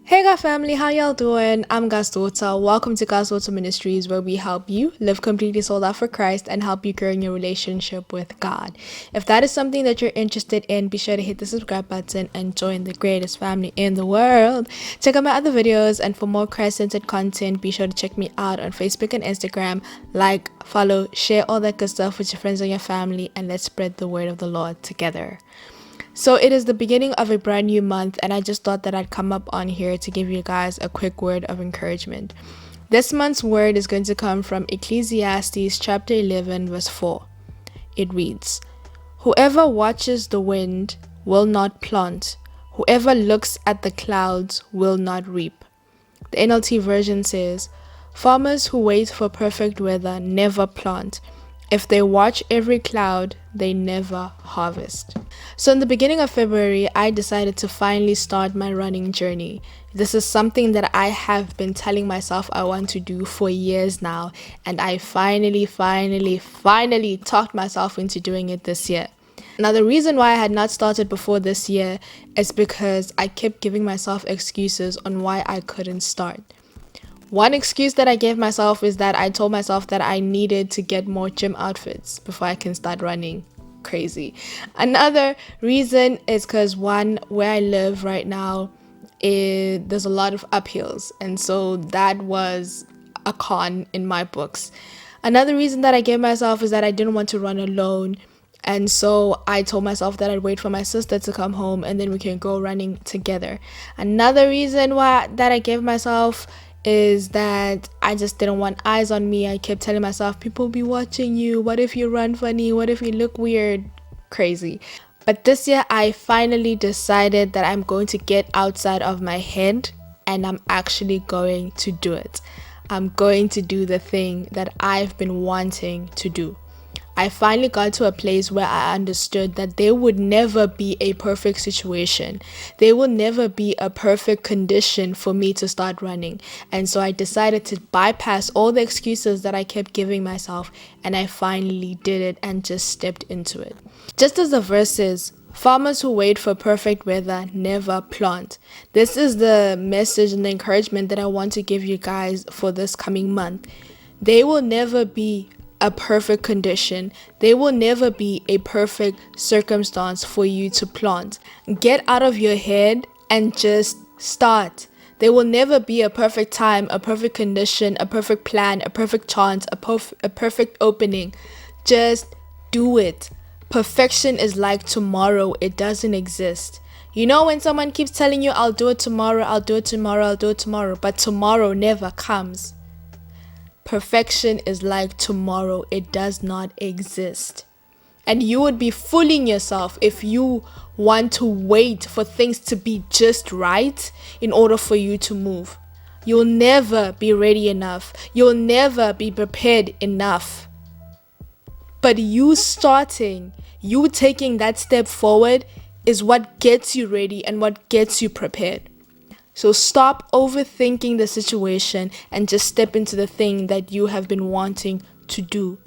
Hey God family, how y'all doing? I'm God's daughter. Welcome to God's Daughter Ministries, where we help you live completely sold out for Christ and help you grow in your relationship with God. If that is something that you're interested in, be sure to hit the subscribe button and join the greatest family in the world. Check out my other videos, and for more Christ-centered content, be sure to check me out on Facebook and Instagram. Like, follow, share all that good stuff with your friends and your family, and let's spread the word of the Lord together. So it is the beginning of a brand new month, and I just thought that I'd come up on here to give you guys a quick word of encouragement. This month's word is going to come from Ecclesiastes chapter 11 verse 4. It reads, "Whoever watches the wind will not plant. Whoever looks at the clouds will not reap." The NLT version says, "Farmers who wait for perfect weather never plant. If they watch every cloud, they never harvest." So in the beginning of February, I decided to finally start my running journey. This is something that I have been telling myself I want to do for years now, and I finally talked myself into doing it this year. Now, the reason why I had not started before this year is because I kept giving myself excuses on why I couldn't start. One excuse that I gave myself is that I told myself that I needed to get more gym outfits before I can start running. Crazy. Another reason is because where I live right now, there's a lot of uphills, and so that was a con in my books. Another reason that I gave myself is that I didn't want to run alone, and so I told myself that I'd wait for my sister to come home and then we can go running together. Another reason why that I gave myself is that I just didn't want eyes on me. I kept telling myself, people be watching you. What if you run funny? What if you look weird? Crazy. But this year, I finally decided that I'm going to get outside of my head and I'm actually going to do it. I'm going to do the thing that I've been wanting to do. I finally got to a place where I understood that there would never be a perfect situation. There will never be a perfect condition for me to start running. And so I decided to bypass all the excuses that I kept giving myself, and I finally did it and just stepped into it. Just as the verse says, "Farmers who wait for perfect weather never plant." This is the message and the encouragement that I want to give you guys for this coming month. There will never be a perfect condition. There will never be a perfect circumstance for you to plant. Get out of your head and just start. There will never be a perfect time, a perfect condition, a perfect plan, a perfect chance, a perfect opening. Just do it. Perfection is like tomorrow. It doesn't exist. You know when someone keeps telling you, I'll do it tomorrow, I'll do it tomorrow, I'll do it tomorrow, but tomorrow never comes. Perfection is like tomorrow. It does not exist. And you would be fooling yourself if you want to wait for things to be just right in order for you to move. You'll never be ready enough. You'll never be prepared enough. But you starting, you taking that step forward is what gets you ready and what gets you prepared. So stop overthinking the situation and just step into the thing that you have been wanting to do.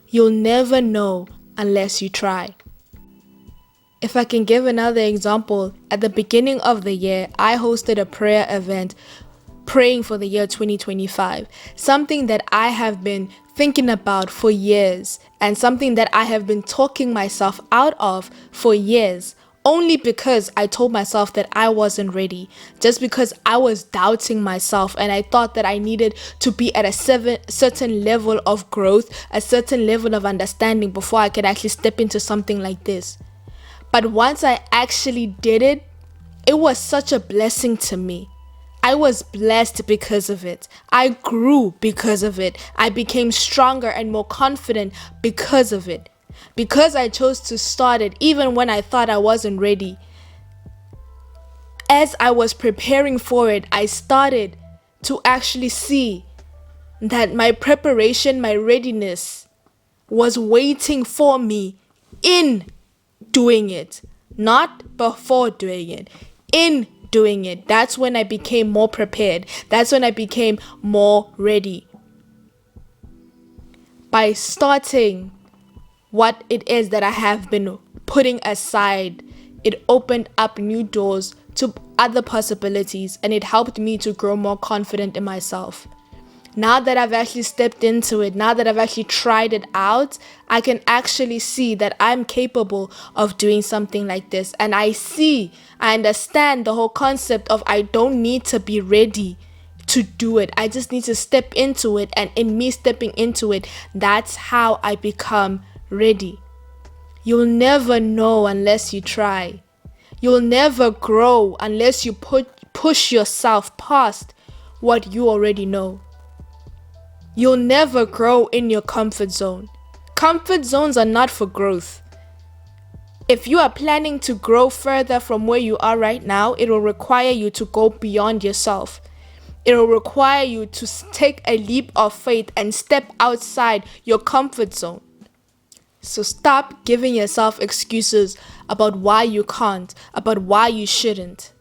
You'll never know unless you try. If I can give another example, at the beginning of the year, I hosted a prayer event praying for the year 2025. Something that I have been thinking about for years and something that I have been talking myself out of for years. Only because I told myself that I wasn't ready, just because I was doubting myself and I thought that I needed to be at a certain level of growth, a certain level of understanding before I could actually step into something like this. But once I actually did it, it was such a blessing to me. I was blessed because of it. I grew because of it. I became stronger and more confident because of it. Because I chose to start it even when I thought I wasn't ready. As I was preparing for it, I started to actually see that my preparation, my readiness was waiting for me in doing it, not before doing it, in doing it. That's when I became more prepared. That's when I became more ready. By starting what it is that I have been putting aside, it opened up new doors to other possibilities, and it helped me to grow more confident in myself. Now that I've actually stepped into it, now that I've actually tried it out, I can actually see that I'm capable of doing something like this. And I understand the whole concept of I don't need to be ready to do it. I just need to step into it. And in me stepping into it, that's how I become ready. You'll never know unless you try. You'll never grow unless you push yourself past what you already know. You'll never grow in your comfort zone. Comfort zones are not for growth. If you are planning to grow further from where you are right now, it will require you to go beyond yourself. It will require you to take a leap of faith and step outside your comfort zone. So stop giving yourself excuses about why you can't, about why you shouldn't,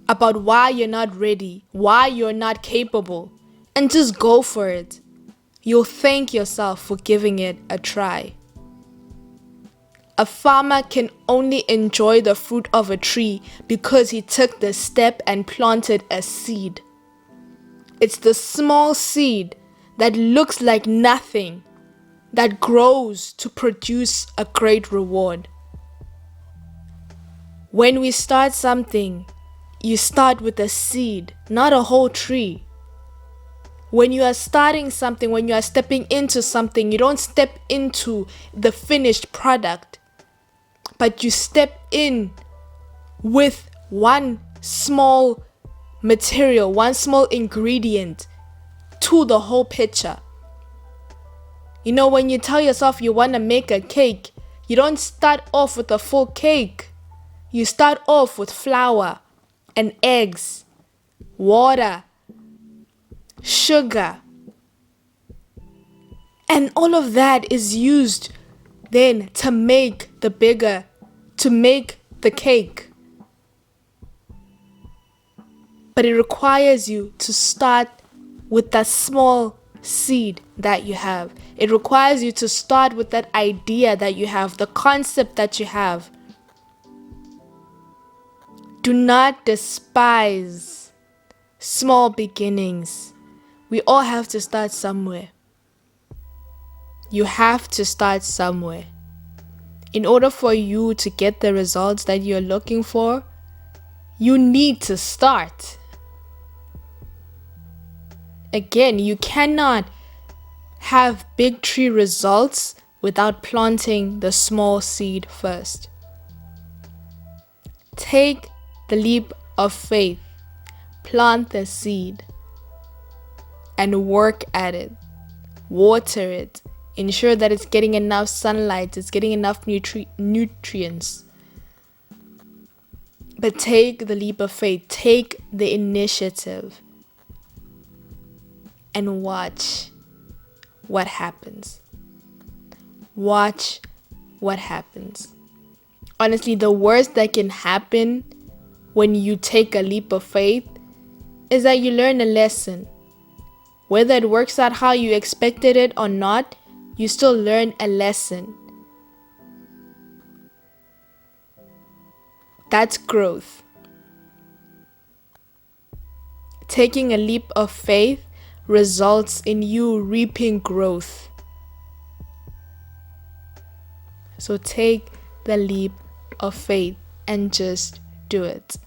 about why you're not ready, why you're not capable. And just go for it. You'll thank yourself for giving it a try. A farmer can only enjoy the fruit of a tree because he took the step and planted a seed. It's the small seed that looks like nothing that grows to produce a great reward. When we start something, you start with a seed, not a whole tree. When you are starting something, when you are stepping into something, you don't step into the finished product, but you step in with one small material, one small ingredient to the whole picture. You know, when you tell yourself you want to make a cake, you don't start off with a full cake. You start off with flour and eggs, water, sugar, and all of that is used then to make the cake. But it requires you to start with that small seed that you have. It requires you to start with that idea that you have, the concept that you have. Do not despise small beginnings. We all have to start somewhere. You have to start somewhere. In order for you to get the results that you're looking for, you need to start. Again, you cannot have big tree results without planting the small seed first. Take the leap of faith, plant the seed, and work at it. Water it. Ensure that it's getting enough sunlight, it's getting enough nutrients. But take the leap of faith, take the initiative, and watch what happens. Watch what happens. Honestly, the worst that can happen when you take a leap of faith is that you learn a lesson. Whether it works out how you expected it or not, you still learn a lesson. That's growth. Taking a leap of faith results in you reaping growth. So take the leap of faith and just do it.